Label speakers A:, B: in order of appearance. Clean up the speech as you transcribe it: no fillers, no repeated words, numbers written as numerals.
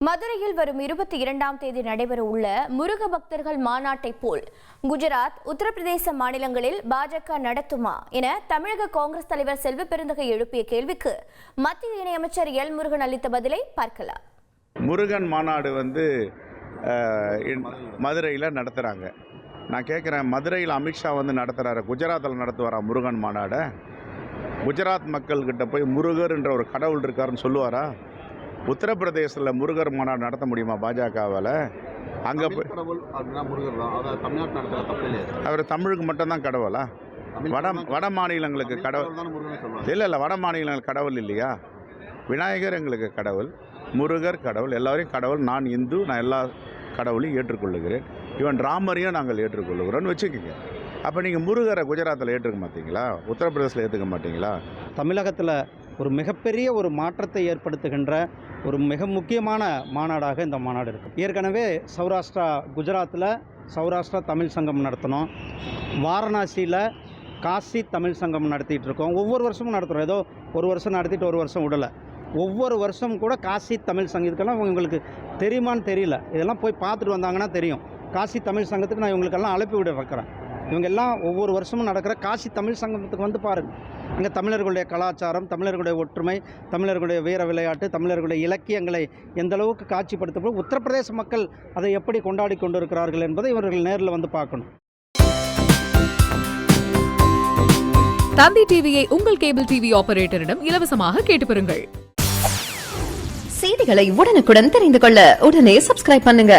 A: மதுரையில் வரும் 22ஆம் தேதி நடைபெற உள்ள முருக பக்தர்கள் மாநாட்டை போல் குஜராத், உத்தரப்பிரதேச மாநிலங்களில் பாஜக நடத்துமா என தமிழக காங்கிரஸ் தலைவர் செல்வ பெருந்தகை எழுப்பிய கேள்விக்கு மத்திய இணையமைச்சர் எல் முருகன் அளித்த பதிலை பார்க்கலாம்.
B: முருகன் மாநாடு மதுரையில் நடத்துகிறாங்க. நான் கேட்குறேன், மதுரையில் அமித்ஷா நடத்துகிறாரு, குஜராத்தில் நடத்துவாரா முருகன் மாநாடை? குஜராத் மக்கள்கிட்ட போய் முருகர் என்ற ஒரு கடவுள் இருக்காருன்னு சொல்லுவாரா? உத்தரப்பிரதேசத்தில் முருகர் மாநாடு நடத்த முடியுமா பாஜகவால்? அங்கே போய் அவர் தமிழுக்கு மட்டும்தான் கடவுளா? வட மாநிலங்களுக்கு கடவுள் இல்லை, வட மாநிலங்களுக்கு கடவுள் இல்லையா? விநாயகர் எங்களுக்கு கடவுள், முருகர் கடவுள், எல்லாரையும் கடவுள். நான் இந்து, நான் எல்லா கடவுளையும் ஏற்றுக்கொள்ளுகிறேன். இவன் ராமரையும் நாங்கள் ஏற்றுக்கொள்ளுகிறோன்னு வச்சுக்கோங்க. அப்போ நீங்கள் முருகரை குஜராத்தில் ஏற்றுக்க மாட்டீங்களா? உத்தரப்பிரதேசத்தில் ஏற்றுக்க மாட்டீங்களா?
C: தமிழகத்தில் ஒரு மிகப்பெரிய ஒரு மாற்றத்தை ஏற்படுத்துகின்ற ஒரு மிக முக்கியமான மாநாடாக இந்த மாநாடு இருக்குது. ஏற்கனவே சௌராஷ்டிரா, குஜராத்தில் சௌராஷ்டிரா தமிழ் சங்கம் நடத்தினோம். வாரணாசியில் காசி தமிழ் சங்கம் நடத்திட்டு இருக்கோம். ஒவ்வொரு வருஷமும் நடத்துகிறோம். ஏதோ ஒரு வருஷம் நடத்திட்டு ஒரு வருஷம் விடலை. ஒவ்வொரு வருஷம் கூட காசி தமிழ் சங்கத்துக்கெல்லாம் உங்களுக்கு தெரியுமான்னு தெரியல. இதெல்லாம் போய் பார்த்துட்டு வந்தாங்கன்னா தெரியும். காசி தமிழ் சங்கத்துக்கு நான் இவங்களுக்கெல்லாம் அழைப்பு விட வைக்கிறேன். இவங்க எல்லாம் ஒவ்வொரு வருஷமும் நடக்கிற காசி தமிழ் சங்கத்துக்கு பாருங்கள். இங்கே தமிழர்களுடைய கலாச்சாரம், தமிழர்களுடைய ஒற்றுமை, தமிழர்களுடைய வீர விளையாட்டு, தமிழர்களுடைய இலக்கியங்களை எந்த அளவுக்கு காட்சிப்படுத்தப்படும், உத்தரப்பிரதேச மக்கள் அதை எப்படி கொண்டாடி கொண்டு இருக்கிறார்கள் என்பதை இவர்கள் நேரில் பார்க்கணும்.
D: தந்தி டிவியை உங்கள் கேபிள் டிவி ஆபரேட்டரிடம் இலவசமாக கேட்டு பெறுங்கள்.
E: செய்திகளை உடனுக்குடன் தெரிந்து கொள்ள உடனே சப்ஸ்கிரைப் பண்ணுங்க.